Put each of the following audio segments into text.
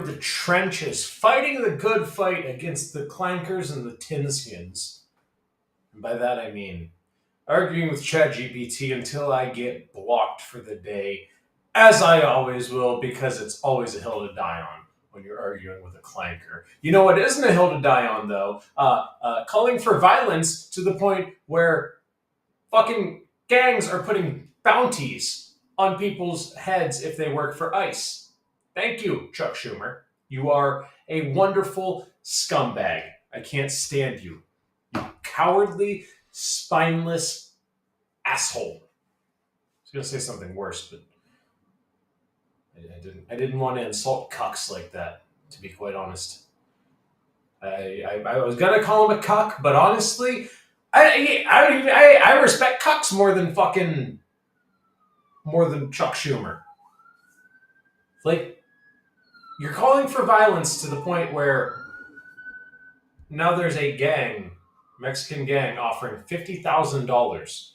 the trenches, fighting the good fight against the clankers and the tinskins. And by that I mean arguing with ChatGPT until I get blocked for the day, as I always will, because it's always a hill to die on when you're arguing with a clanker. You know what isn't a hill to die on, though? Calling for violence to the point where fucking gangs are putting bounties on people's heads if they work for ICE. Thank you, Chuck Schumer. You are a wonderful scumbag. I can't stand you. You cowardly, spineless asshole. I was gonna say something worse, but I didn't want to insult cucks like that, to be quite honest. I was gonna call him a cuck, but honestly, I respect cucks more than Chuck Schumer. Like, you're calling for violence to the point where now there's a gang, Mexican gang, offering $50,000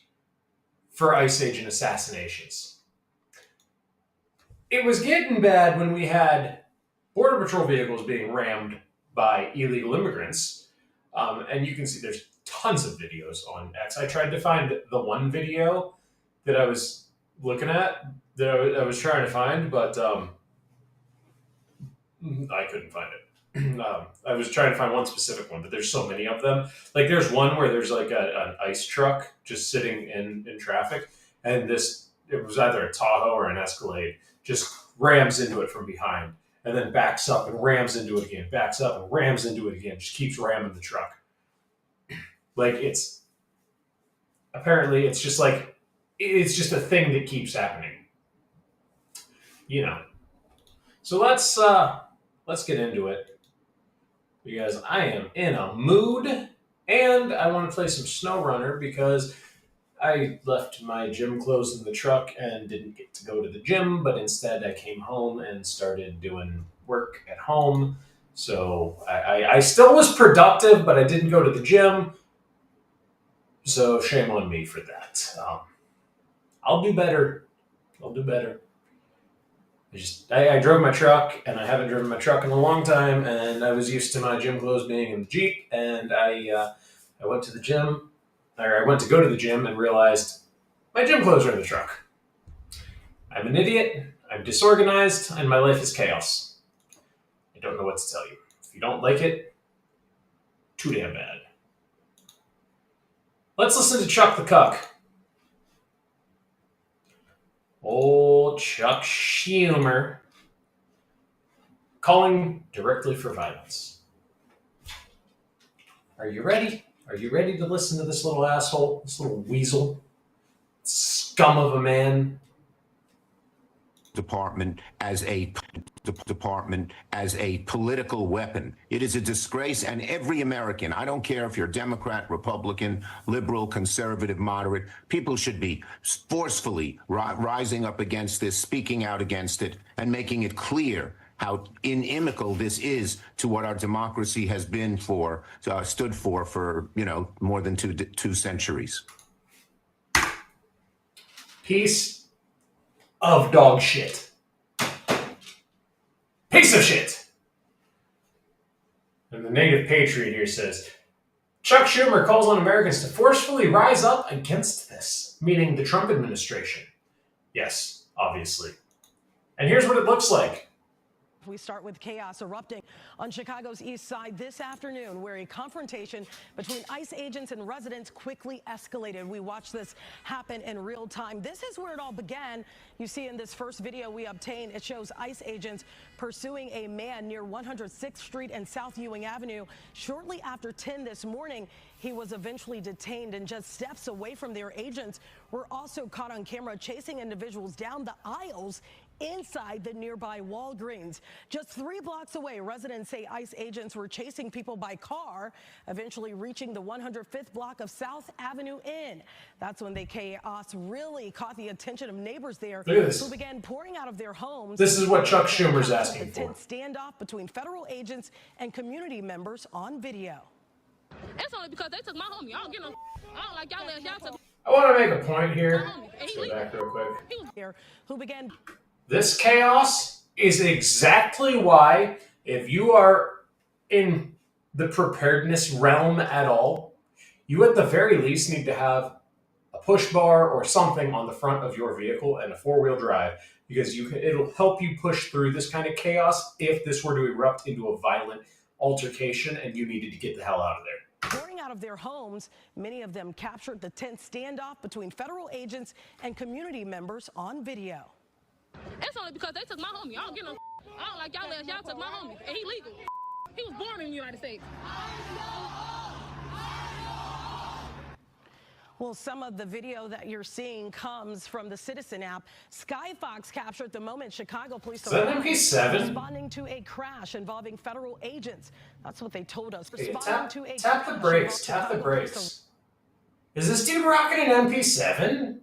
for ICE agent assassinations. It was getting bad when we had Border Patrol vehicles being rammed by illegal immigrants. And you can see there's tons of videos on X. I tried to find the one video that I was looking at, that I was trying to find, but I couldn't find it. I was trying to find one specific one, but there's so many of them. Like, there's one where there's like an ICE truck just sitting in traffic, and it was either a Tahoe or an Escalade, just rams into it from behind, and then backs up and rams into it again, backs up and rams into it again, just keeps ramming the truck. Like, apparently it's just a thing that keeps happening. You know. So let's get into it, because I am in a mood, and I want to play some SnowRunner because I left my gym clothes in the truck and didn't get to go to the gym, but instead I came home and started doing work at home. So I still was productive, but I didn't go to the gym. So shame on me for that. I'll do better. I drove my truck, and I haven't driven my truck in a long time, and I was used to my gym clothes being in the Jeep, and I went to the gym, or I went to go to the gym and realized my gym clothes are in the truck. I'm an idiot, I'm disorganized, and my life is chaos. I don't know what to tell you. If you don't like it, too damn bad. Let's listen to Chuck the Cuck. Old Chuck Schumer calling directly for violence. Are you ready? Are you ready to listen to this little asshole, this little weasel, scum of a man? Department as a political weapon. It is a disgrace, and every American, I don't care if you're Democrat, Republican, liberal, conservative, moderate, people should be forcefully rising up against this, speaking out against it, and making it clear how inimical this is to what our democracy has been stood for more than two centuries. Piece of dog shit. Piece of shit. And the native patriot here says, Chuck Schumer calls on Americans to forcefully rise up against this, meaning the Trump administration. Yes, obviously. And here's what it looks like. We start with chaos erupting on Chicago's east side this afternoon, where a confrontation between ICE agents and residents quickly escalated. We watched this happen in real time. This is where it all began. You see in this first video we obtained, it shows ICE agents pursuing a man near 106th Street and South Ewing Avenue. Shortly after 10 this morning, he was eventually detained, and just steps away from their agents were also caught on camera chasing individuals down the aisles inside the nearby Walgreens. Just 3 blocks away, residents say ICE agents were chasing people by car, eventually reaching the 105th block of South Avenue Inn. That's when the chaos really caught the attention of neighbors there, who began pouring out of their homes. This is what Chuck Schumer's asking for. Intense standoff between federal agents and community members on video. It's only because they took my homie. I don't get no. I don't like y'all took. I want to make a point here. Let's go back real quick. Who began This chaos is exactly why, if you are in the preparedness realm at all, you at the very least need to have a push bar or something on the front of your vehicle and a four-wheel drive, because it'll help you push through this kind of chaos if this were to erupt into a violent altercation and you needed to get the hell out of there. Pouring out of their homes, many of them captured the tense standoff between federal agents and community members on video. It's only because they took my homie. I don't get no. I don't like y'all ass. Y'all took my homie, and he legal. He was born in the United States. Well, some of the video that you're seeing comes from the Citizen app. Skyfox captured the moment Chicago police Is that an MP7? responding to a crash involving federal agents. That's what they told us. Hey, Responding to a tap the crash brakes. involving Tap the Chicago brakes. police. Is this dude rocking an MP7?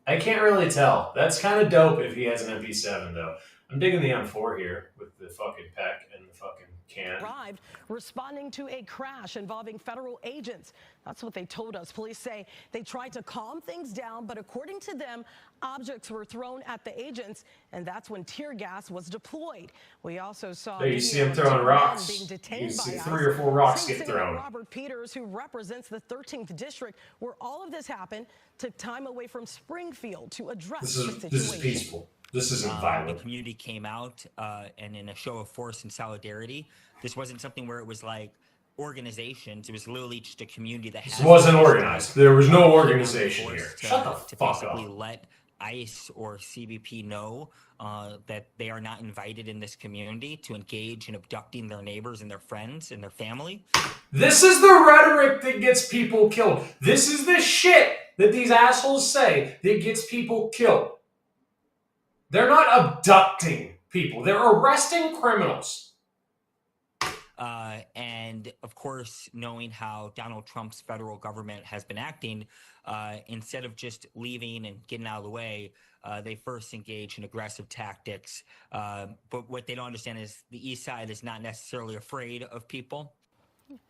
I can't really tell. That's kind of dope if he has an MP7, though. I'm digging the M4 here with the fucking pack and the fucking can. Arrived responding to a crash involving federal agents. That's what they told us. Police say they tried to calm things down, but according to them, objects were thrown at the agents, and that's when tear gas was deployed. We also saw There you see him video of three two rocks. men being detained You see by 3 or 4 rocks ICE. get Senator thrown. Robert Peters, who represents the 13th district, where all of this happened, took time away from Springfield to address the situation. This is peaceful. This isn't violent. The community came out and in a show of force and solidarity. This wasn't something where it was like organizations. It was literally just a community that This wasn't organized. There was no organization here. Shut the to fuck basically up. let ICE or CBP know that they are not invited in this community to engage in abducting their neighbors and their friends and their family. This is the rhetoric that gets people killed. This is the shit that these assholes say that gets people killed. They're not abducting people. They're arresting criminals. And of course, knowing how Donald Trump's federal government has been acting, instead of just leaving and getting out of the way, they first engage in aggressive tactics. But what they don't understand is the East Side is not necessarily afraid of people.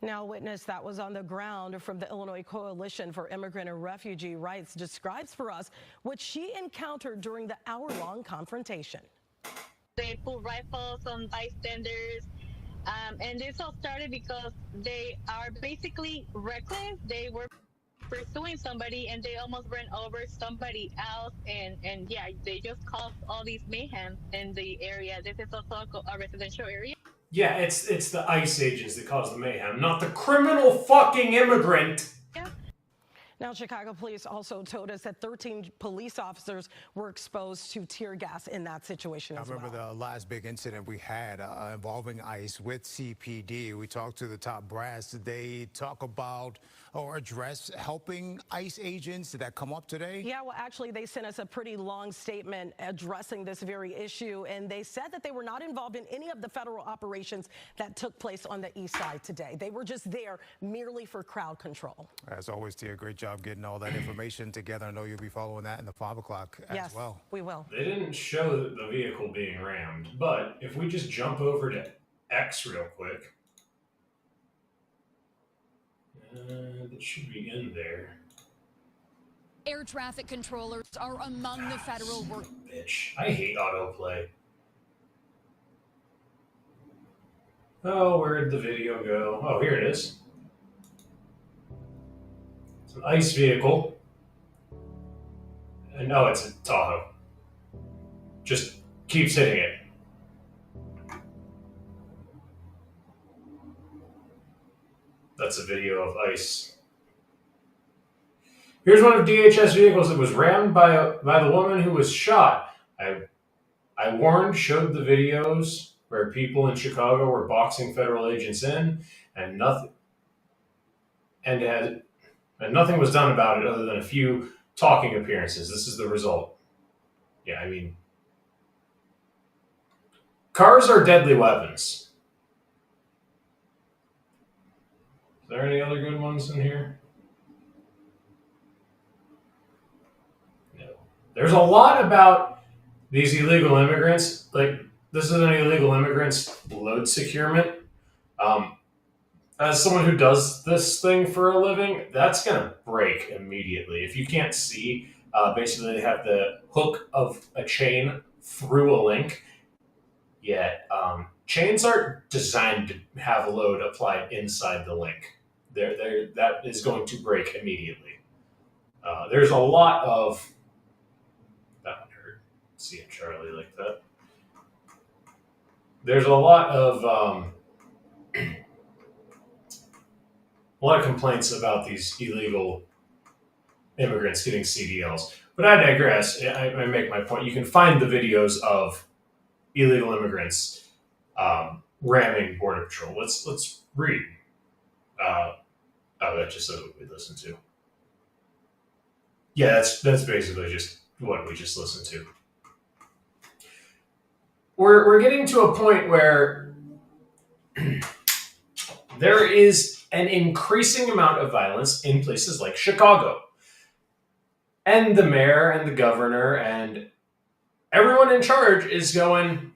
Now, a witness that was on the ground from the Illinois Coalition for Immigrant and Refugee Rights describes for us what she encountered during the hour-long confrontation. They pulled rifles on bystanders, and this all started because they are basically reckless. They were pursuing somebody, and they almost ran over somebody else, and yeah, they just caused all these mayhem in the area. This is also a residential area. Yeah, it's the ICE agents that cause the mayhem, not the criminal fucking immigrant. Yeah. Now, Chicago police also told us that 13 police officers were exposed to tear gas in that situation as well. I remember the last big incident we had involving ICE with CPD. We talked to the top brass. They talk about or address helping ICE agents. Did that come up today? Yeah, well, actually, they sent us a pretty long statement addressing this very issue, and they said that they were not involved in any of the federal operations that took place on the East Side today. They were just there merely for crowd control. As always, Tia, great job getting all that information together. I know you'll be following that in the 5 o'clock as well. Yes, we will. They didn't show the vehicle being rammed, but if we just jump over to X real quick, it should be in there. Air traffic controllers are among the federal work. Bitch, I hate autoplay. Oh, where'd the video go? Oh, here it is. It's an ICE vehicle. And no, it's a Tahoe. Just keeps hitting it. That's a video of ICE. Here's one of DHS vehicles that was rammed by the woman who was shot. I warned, showed the videos where people in Chicago were boxing federal agents in, and nothing was done about it other than a few talking appearances. This is the result. Yeah, I mean, cars are deadly weapons. Is there any other good ones in here? No. There's a lot about these illegal immigrants. Like, this is an illegal immigrant's load securement. As someone who does this thing for a living, that's going to break immediately. If you can't see, basically they have the hook of a chain through a link. Yet chains aren't designed to have a load applied inside the link. That is going to break immediately. There's a lot of that one hurt. Seeing Charlie like that. There's a lot of complaints about these illegal immigrants getting CDLs. But I digress. I make my point. You can find the videos of illegal immigrants ramming Border Patrol. Let's read. That's just what we listened to. Yeah, that's basically just what we just listened to. We're getting to a point where there is an increasing amount of violence in places like Chicago. And the mayor and the governor and everyone in charge is going,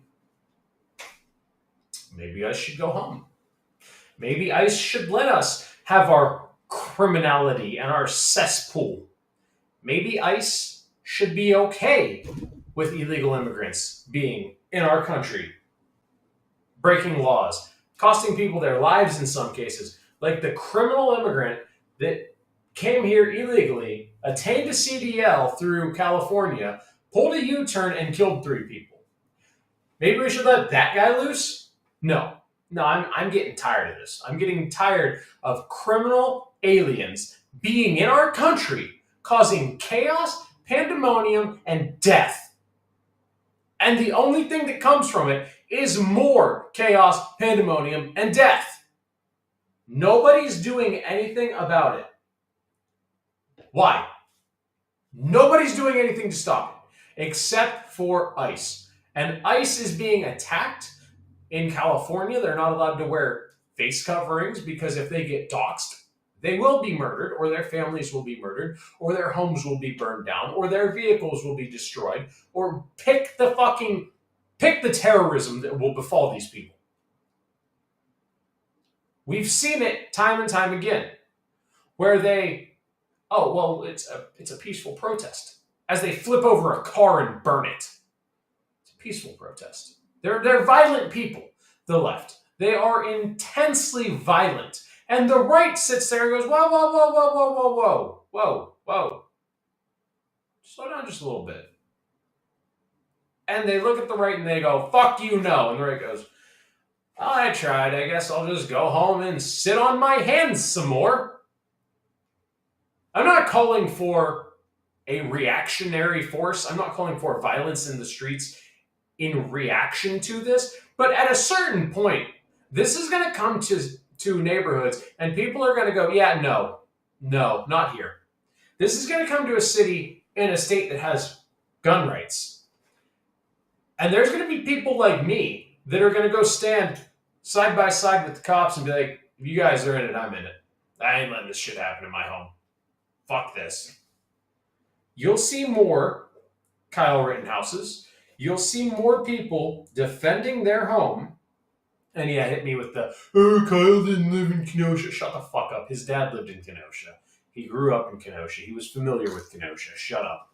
maybe ICE should go home. Maybe ICE should let us have our criminality and our cesspool. Maybe ICE should be okay with illegal immigrants being in our country, breaking laws, costing people their lives in some cases, like the criminal immigrant that came here illegally, attained a CDL through California, pulled a U-turn, and killed 3 people. Maybe we should let that guy loose? No, I'm getting tired of this. I'm getting tired of criminal aliens being in our country, causing chaos, pandemonium, and death. And the only thing that comes from it is more chaos, pandemonium, and death. Nobody's doing anything about it. Why? Nobody's doing anything to stop it, except for ICE. And ICE is being attacked in California. They're not allowed to wear face coverings because if they get doxxed, they will be murdered, or their families will be murdered, or their homes will be burned down, or their vehicles will be destroyed, or pick the terrorism that will befall these people. We've seen it time and time again, where it's a peaceful protest, as they flip over a car and burn it. It's a peaceful protest. They're violent people, the left. They are intensely violent. And the right sits there and goes, whoa, whoa, whoa, whoa, whoa, whoa, whoa, whoa, whoa. Slow down just a little bit. And they look at the right and they go, fuck you, no. And the right goes, well, I tried. I guess I'll just go home and sit on my hands some more. I'm not calling for a reactionary force. I'm not calling for violence in the streets in reaction to this. But at a certain point, this is going to come to neighborhoods and people are going to go, yeah, no, not here. This is going to come to a city in a state that has gun rights. And there's going to be people like me that are going to go stand side by side with the cops and be like, if you guys are in it, I'm in it. I ain't letting this shit happen in my home. Fuck this. You'll see more Kyle Rittenhouses. You'll see more people defending their home. And yeah, hit me with the, Kyle didn't live in Kenosha. Shut the fuck up. His dad lived in Kenosha. He grew up in Kenosha. He was familiar with Kenosha. Shut up.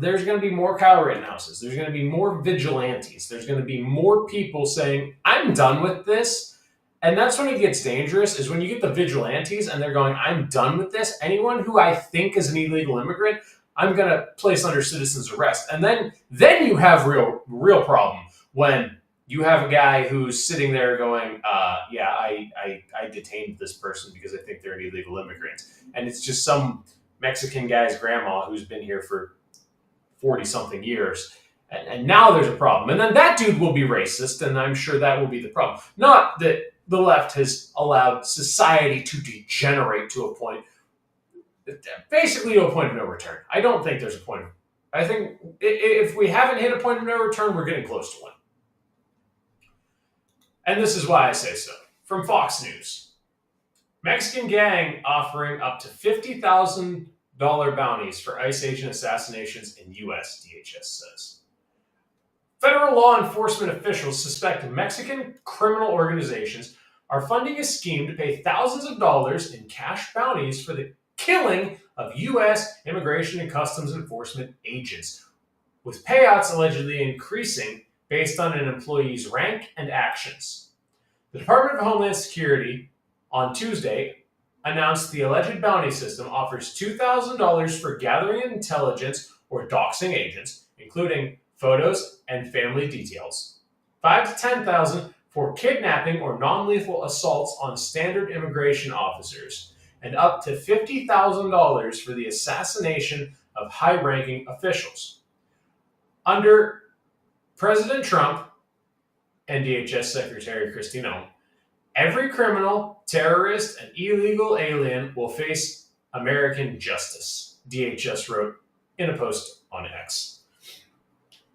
There's going to be more Kyle Rittenhouses. There's going to be more vigilantes. There's going to be more people saying, I'm done with this. And that's when it gets dangerous, is when you get the vigilantes and they're going, I'm done with this. Anyone who I think is an illegal immigrant, I'm going to place under citizen's arrest. And then you have real problem when you have a guy who's sitting there going, I detained this person because I think they're an illegal immigrant. And it's just some Mexican guy's grandma who's been here for 40-something years. And now there's a problem. And then that dude will be racist, and I'm sure that will be the problem. Not that the left has allowed society to degenerate to a point, basically to a point of no return. I don't think there's a point of, I think if we haven't hit a point of no return, we're getting close to one. And this is why I say so. From Fox News. Mexican gang offering up to $50,000 bounties for ICE agent assassinations in U.S., DHS says. Federal law enforcement officials suspect Mexican criminal organizations are funding a scheme to pay thousands of dollars in cash bounties for the killing of U.S. Immigration and Customs Enforcement agents. with payouts allegedly increasing based on an employee's rank and actions. The Department of Homeland Security on Tuesday announced the alleged bounty system offers $2,000 for gathering intelligence or doxing agents, including photos and family details, $5,000 to $10,000 for kidnapping or non-lethal assaults on standard immigration officers, and up to $50,000 for the assassination of high-ranking officials. Under President Trump and DHS Secretary Kristi Noem, every criminal, terrorist, and illegal alien will face American justice, DHS wrote in a post on X.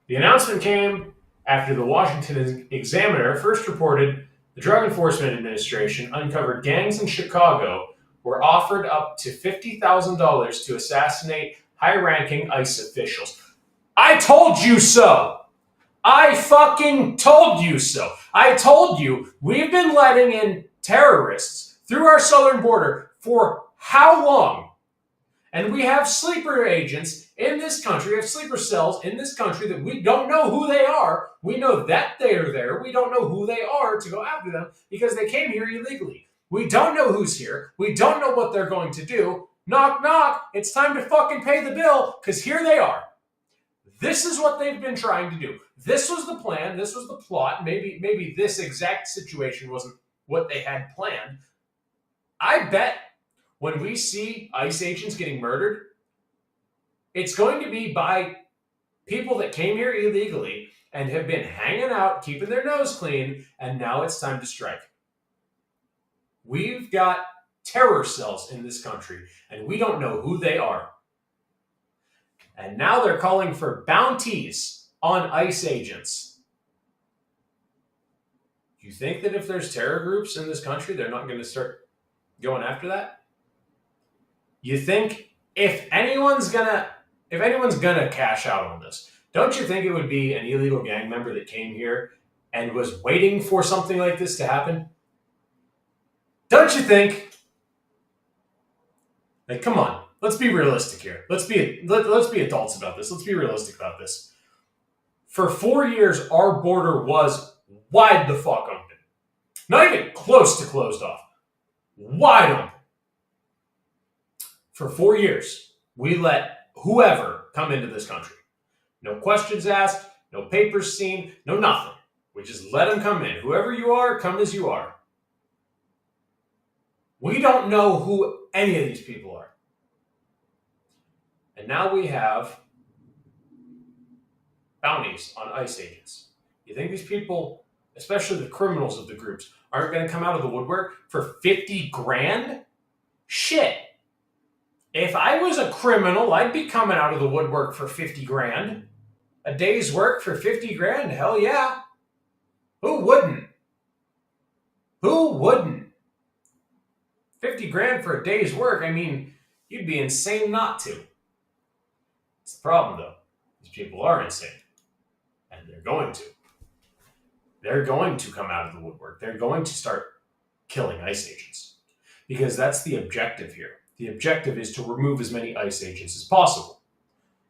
The announcement came after the Washington Examiner first reported the Drug Enforcement Administration uncovered gangs in Chicago were offered up to $50,000 to assassinate high-ranking ICE officials. I told you so! I fucking told you so! I told you we've been letting in terrorists through our southern border for how long? And we have sleeper agents in this country, we have sleeper cells in this country that we don't know who they are. We know that they are there. We don't know who they are to go after them because they came here illegally. We don't know who's here. We don't know what they're going to do. Knock, knock. It's time to fucking pay the bill because here they are. This is what they've been trying to do. This was the plan. This was the plot. Maybe this exact situation wasn't what they had planned. I bet when we see ICE agents getting murdered, it's going to be by people that came here illegally and have been hanging out, keeping their nose clean, and now it's time to strike. We've got terror cells in this country, and we don't know who they are. And now they're calling for bounties on ICE agents. Do you think that if there's terror groups in this country, they're not going to start going after that? You think if anyone's gonna cash out on this, don't you think it would be an illegal gang member that came here and was waiting for something like this to happen? Don't you think? Like, come on, let's be realistic here. Let's be adults about this. Let's be realistic about this. For 4 years, our border was wide the fuck open. Not even close to closed off. Wide open. For 4 years, we let whoever come into this country. No questions asked, no papers seen, no nothing. We just let them come in. Whoever you are, come as you are. We don't know who any of these people are. And now we have bounties on ICE agents. You think these people, especially the criminals of the groups, aren't going to come out of the woodwork for 50 grand? Shit. If I was a criminal, I'd be coming out of the woodwork for 50 grand. A day's work for 50 grand? Hell yeah. Who wouldn't? Who wouldn't? 50 grand for a day's work, I mean, you'd be insane not to. It's the problem, though. These people are insane. And they're going to. They're going to come out of the woodwork. They're going to start killing ICE agents. Because that's the objective here. The objective is to remove as many ICE agents as possible.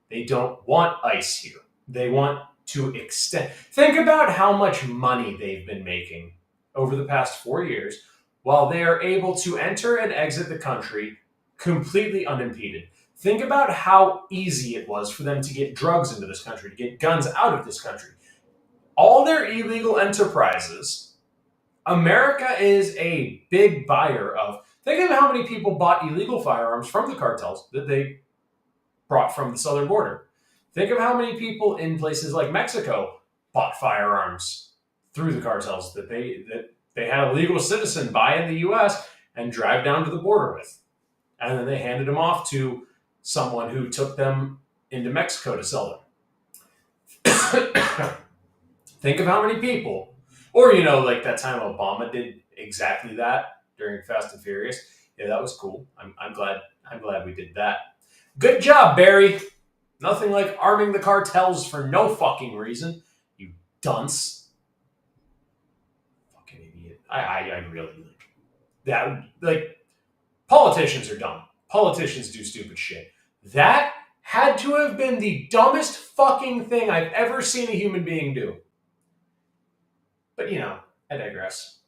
They don't want ICE here. They want to extend. Think about how much money they've been making over the past 4 years while they are able to enter and exit the country completely unimpeded. Think about how easy it was for them to get drugs into this country, to get guns out of this country. All their illegal enterprises, America is a big buyer of. Think of how many people bought illegal firearms from the cartels that they brought from the southern border. Think of how many people in places like Mexico bought firearms through the cartels that they had a legal citizen buy in the U.S. and drive down to the border with. And then they handed them off to someone who took them into Mexico to sell them. Think of how many people, or, like that time Obama did exactly that during Fast and Furious. Yeah, that was cool. I'm glad we did that. Good job, Barry. Nothing like arming the cartels for no fucking reason. You dunce. Fucking idiot. I really that. Like, politicians are dumb. Politicians do stupid shit. That had to have been the dumbest fucking thing I've ever seen a human being do. But, you know, I digress.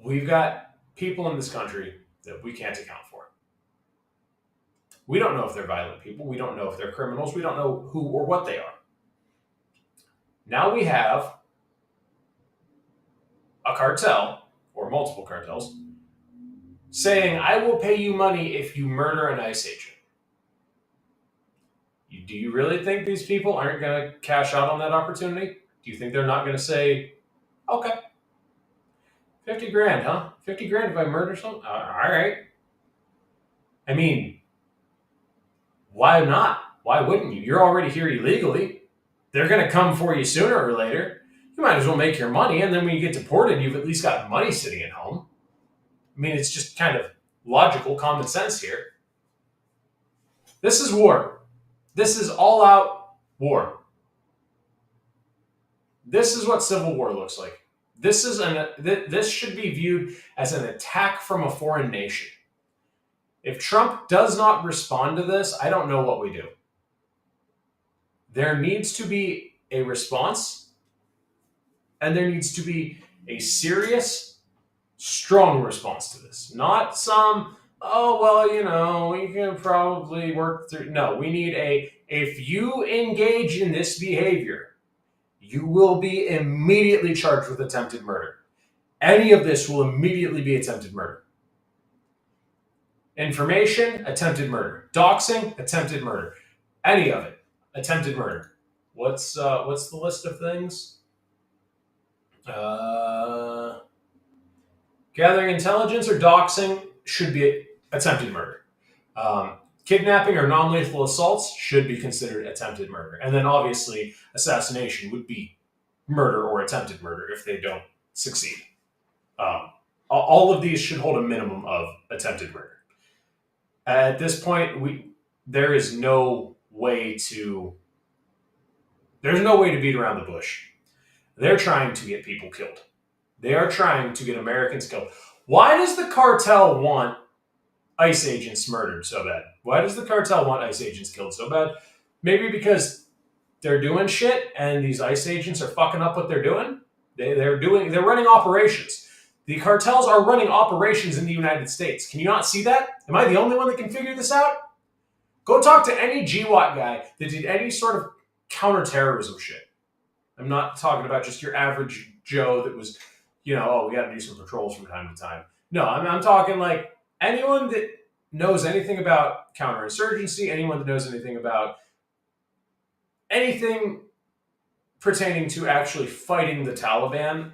We've got people in this country that we can't account for. We don't know if they're violent people. We don't know if they're criminals. We don't know who or what they are. Now we have a cartel, or multiple cartels, saying, I will pay you money if you murder an ICE agent. Do you really think these people aren't going to cash out on that opportunity? Do you think they're not going to say, okay, 50 grand, huh? 50 grand if I murder someone? All right. I mean, why not? Why wouldn't you? You're already here illegally. They're going to come for you sooner or later. You might as well make your money, and then when you get deported, you've at least got money sitting at home. I mean, it's just kind of logical, common sense here. This is war. This is all-out war. This is what civil war looks like. This should be viewed as an attack from a foreign nation. If Trump does not respond to this, I don't know what we do. There needs to be a response, and there needs to be a serious, strong response to this. Not some, oh, well, you know, we can probably work through. No, we need if you engage in this behavior, you will be immediately charged with attempted murder. Any of this will immediately be attempted murder. Information, attempted murder. Doxing, attempted murder. Any of it, attempted murder. What's the list of things? Gathering intelligence or doxing should be attempted murder. Kidnapping or non-lethal assaults should be considered attempted murder. And then obviously assassination would be murder or attempted murder if they don't succeed. All of these should hold a minimum of attempted murder. At this point, there's no way to beat around the bush. They're trying to get people killed. They are trying to get Americans killed. Why does the cartel want ICE agents murdered so bad? Why does the cartel want ICE agents killed so bad? Maybe because they're doing shit and these ICE agents are fucking up what they're doing. They're running operations. The cartels are running operations in the United States. Can you not see that? Am I the only one that can figure this out? Go talk to any GWAT guy that did any sort of counterterrorism shit. I'm not talking about just your average Joe that was, we got to do some patrols from time to time. No, I'm talking like anyone that knows anything about counterinsurgency, anyone that knows anything about anything pertaining to actually fighting the Taliban,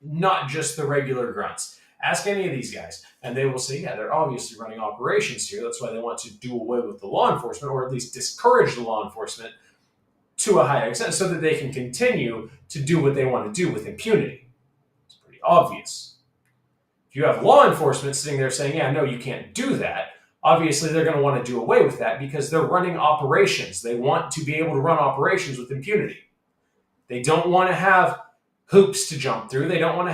not just the regular grunts. Ask any of these guys, and they will say, yeah, they're obviously running operations here. That's why they want to do away with the law enforcement, or at least discourage the law enforcement to a high extent so that they can continue to do what they want to do with impunity. It's pretty obvious. If you have law enforcement sitting there saying, yeah, no, you can't do that, obviously they're going to want to do away with that because they're running operations. They want to be able to run operations with impunity. They don't want to have hoops to jump through. They don't want to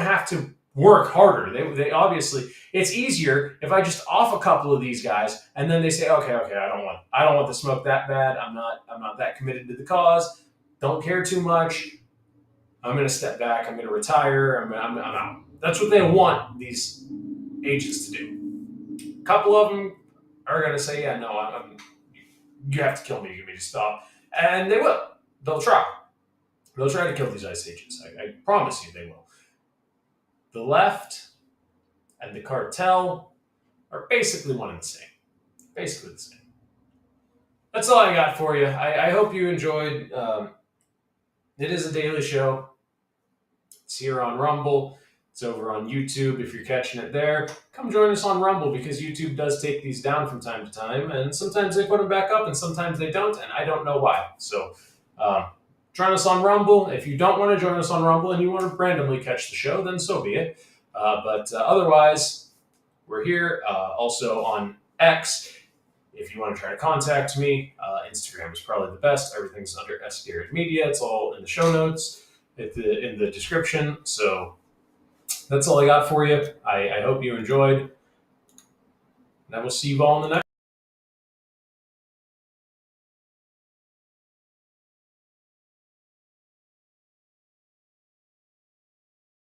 have to work harder. They obviously, it's easier if I just off a couple of these guys and then they say, okay, I don't want the smoke that bad. I'm not that committed to the cause. Don't care too much. I'm going to step back. I'm going to retire. I'm out. That's what they want these agents to do. A couple of them are going to say, yeah, no, you have to kill me to get me to stop. And they will. They'll try. They'll try to kill these ICE agents. I promise you they will. The left and the cartel are basically one and the same. Basically the same. That's all I got for you. I hope you enjoyed. It is a daily show. It's here on Rumble. It's over on YouTube if you're catching it there. Come join us on Rumble because YouTube does take these down from time to time. And sometimes they put them back up and sometimes they don't. And I don't know why. So join us on Rumble. If you don't want to join us on Rumble and you want to randomly catch the show, then so be it. But otherwise, we're here. Also on X. If you want to try to contact me, Instagram is probably the best. Everything's under sgarrettmedia. It's all in the show notes, in the description. So that's all I got for you. I hope you enjoyed. And I will see you all in the next